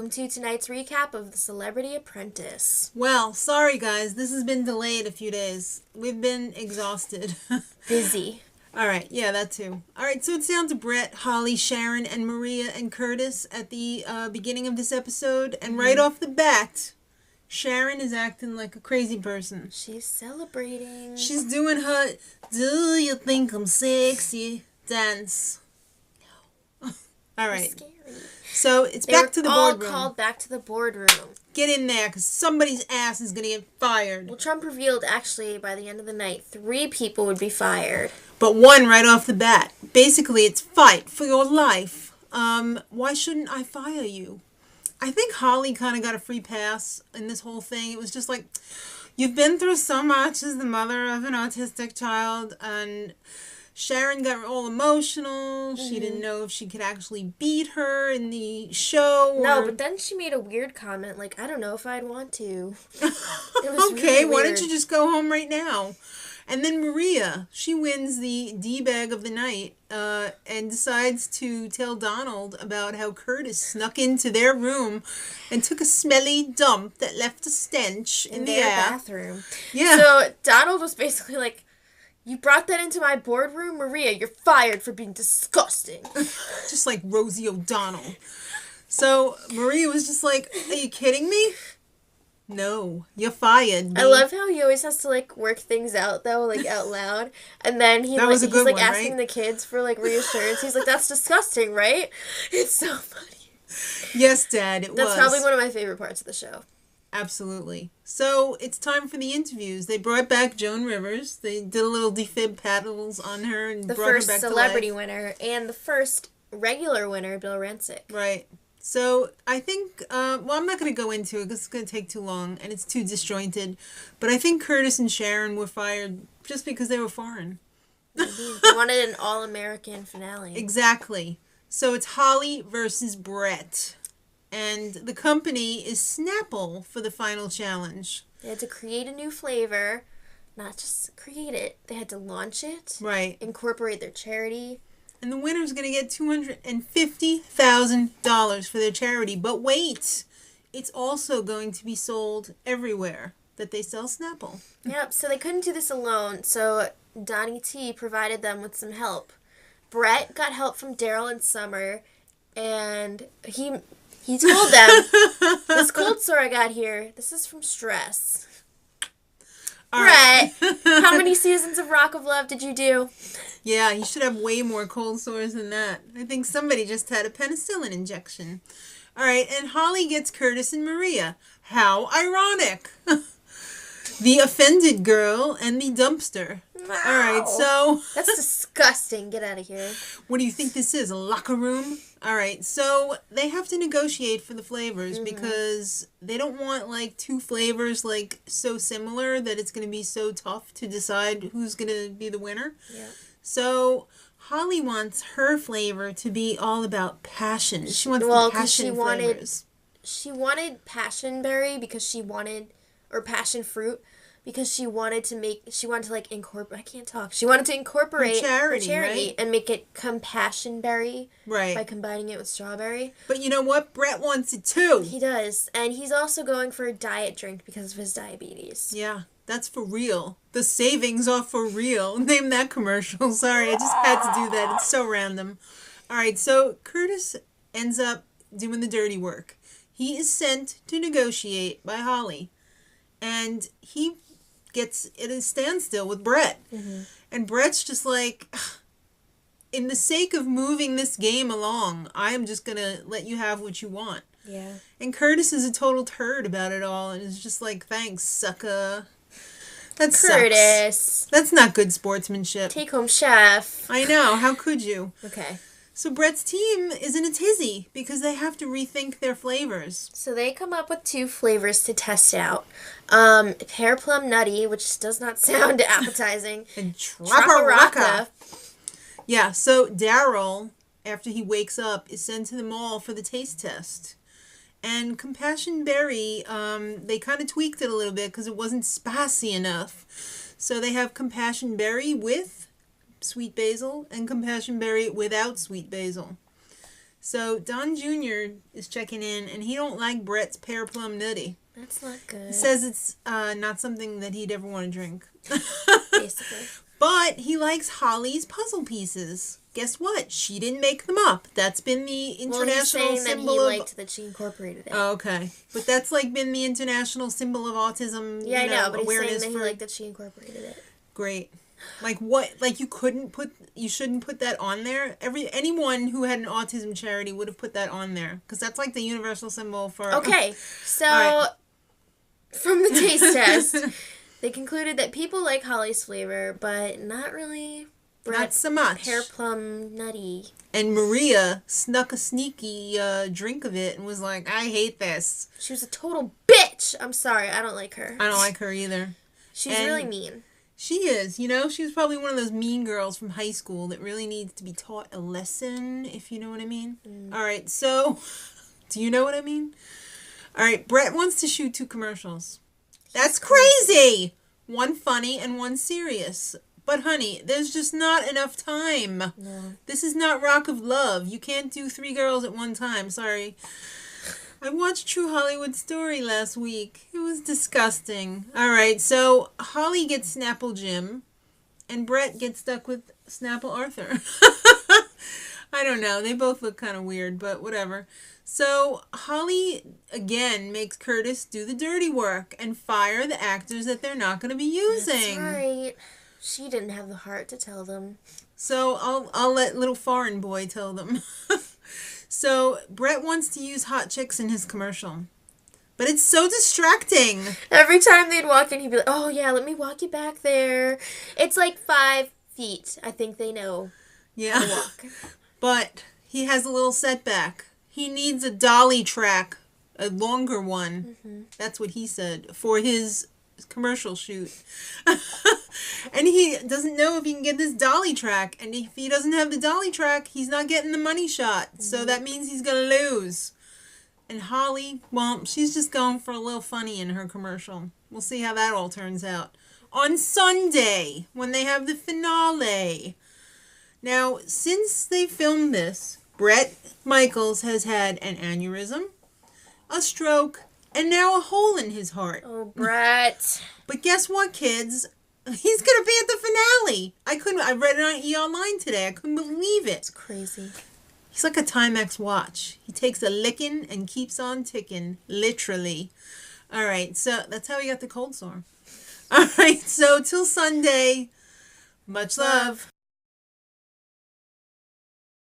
welcome to tonight's recap of The Celebrity Apprentice. Well, sorry guys, this has been delayed a few days. We've been exhausted. Busy. Alright, yeah, that too. Alright, so it's down to Bret, Holly, Sharon, and Maria and Curtis at the beginning of this episode. And right off the bat, Sharon is acting like a crazy person. She's celebrating. She's doing her, "Do you think I'm sexy?" dance. No. Alright. Scary. So it's back to the boardroom. They were all called back to the boardroom. Get in there, because somebody's ass is going to get fired. Well, Trump revealed, actually, by the end of the night, 3 people would be fired. But 1 right off the bat. Basically, it's fight for your life. Why shouldn't I fire you? I think Holly kind of got a free pass in this whole thing. It was just like, you've been through so much as the mother of an autistic child, and Sharon got all emotional. She didn't know if she could actually beat her in the show. No, but then she made a weird comment, like, I don't know if I'd want to. Okay, why don't you just go home right now? And then Maria, she wins the D-bag of the night and decides to tell Donald about how Curtis snuck into their room and took a smelly dump that left a stench in the their air. bathroom. Yeah. So Donald was basically like, you brought that into my boardroom? Maria, you're fired for being disgusting. Just like Rosie O'Donnell. So Maria was just like, are you kidding me? No, you're fired. I love how he always has to, like, work things out, though, like, out loud. And then he's asking the kids for, like, reassurance. He's like, that's disgusting, right? It's so funny. Yes, Dad, it was. That's probably one of my favorite parts of the show. Absolutely. So, it's time for the interviews. They brought back Joan Rivers. They did a little defib paddles on her and brought her back to life. The first celebrity winner and the first regular winner, Bill Rancic. Right. So, I think, I'm not going to go into it because it's going to take too long and it's too disjointed. But I think Curtis and Sharon were fired just because they were foreign. Maybe. They wanted an all-American finale. Exactly. So, it's Holly versus Bret. And the company is Snapple for the final challenge. They had to create a new flavor. Not just create it. They had to launch it. Right. Incorporate their charity. And the winner's going to get $250,000 for their charity. But wait, it's also going to be sold everywhere that they sell Snapple. Yep, so they couldn't do this alone, so Donnie T provided them with some help. Bret got help from Darryl and Summer, and he told them, this cold sore I got here, this is from stress. All Bret, right. how many seasons of Rock of Love did you do? Yeah, you should have way more cold sores than that. I think somebody just had a penicillin injection. All right, and Holly gets Curtis and Maria. How ironic. The offended girl and the dumpster. Wow. All right, so... That's disgusting. Get out of here. What do you think this is, a locker room? All right, so they have to negotiate for the flavors because they don't want, like, 2 flavors, like, so similar that it's going to be so tough to decide who's going to be the winner. Yeah. So Holly wants her flavor to be all about passion. She wants the passion flavors. She wanted passion berry because she wanted, or passion fruit, because she wanted to like incorporate, I can't talk. She wanted to incorporate her charity right? and make it compassion berry. Right. By combining it with strawberry. But you know what? Bret wants it too. He does. And he's also going for a diet drink because of his diabetes. Yeah, that's for real. The savings are for real. Name that commercial. Sorry, I just had to do that. It's so random. All right, so Curtis ends up doing the dirty work. He is sent to negotiate by Holly. And he gets at a standstill with Bret. And Bret's just like, in the sake of moving this game along, I am just going to let you have what you want. Yeah. And Curtis is a total turd about it all and is just like, thanks, sucker. That Curtis. sucks. That's not good sportsmanship. Take home chef. I know. How could you? Okay. So Bret's team is in a tizzy because they have to rethink their flavors. So they come up with 2 flavors to test out. Pear Plum Nutty, which does not sound appetizing. And Trappa-Rocka. Yeah, so Darryl, after he wakes up, is sent to the mall for the taste test. And Compassion Berry, they kind of tweaked it a little bit because it wasn't spicy enough. So they have Compassion Berry with sweet basil and Compassion Berry without sweet basil. So Don Jr. is checking in, and he don't like Bret's pear plum nutty. That's not good. He says it's not something that he'd ever want to drink. Basically. But he likes Holly's puzzle pieces. Guess what? She didn't make them up. That's been the international he's saying symbol that of... he liked that she incorporated it. Oh, okay. But that's like been the international symbol of autism. Yeah, I know, but he's saying awareness that he liked that she incorporated it. Great. Like what? Like you shouldn't put that on there. Anyone who had an autism charity would have put that on there because that's like the universal symbol for. Okay, so right. From the taste test, they concluded that people like Holly's flavor, but not really. Not so much. Pear plum nutty. And Maria snuck a sneaky drink of it and was like, "I hate this." She was a total bitch. I'm sorry, I don't like her. I don't like her either. She's really mean. She is. You know, she was probably one of those mean girls from high school that really needs to be taught a lesson, if you know what I mean. All right, so, do you know what I mean? All right, Bret wants to shoot 2 commercials. That's crazy! One funny and one serious. But, honey, there's just not enough time. No. This is not Rock of Love. You can't do 3 girls at one time. Sorry. I watched True Hollywood Story last week. It was disgusting. All right, so Holly gets Snapple Jim, and Bret gets stuck with Snapple Arthur. I don't know. They both look kind of weird, but whatever. So Holly, again, makes Curtis do the dirty work and fire the actors that they're not going to be using. That's right. She didn't have the heart to tell them. So I'll let little foreign boy tell them. So, Bret wants to use hot chicks in his commercial. But it's so distracting. Every time they'd walk in, he'd be like, "Oh, yeah, let me walk you back there." It's like 5 feet. I think they know how to walk. But he has a little setback. He needs a dolly track, a longer one. Mm-hmm. That's what he said, for his commercial shoot. And he doesn't know if he can get this dolly track. And if he doesn't have the dolly track, he's not getting the money shot. Mm-hmm. So that means he's going to lose. And Holly, well, she's just going for a little funny in her commercial. We'll see how that all turns out. On Sunday, when they have the finale. Now, since they filmed this, Bret Michaels has had an aneurysm, a stroke, and now a hole in his heart. Oh, Bret. But guess what, kids? He's going to be at the finale. I read it on E! Online today. I couldn't believe it. It's crazy. He's like a Timex watch. He takes a licking and keeps on ticking, literally. All right, so that's how he got the cold sore. All right, so till Sunday, much love.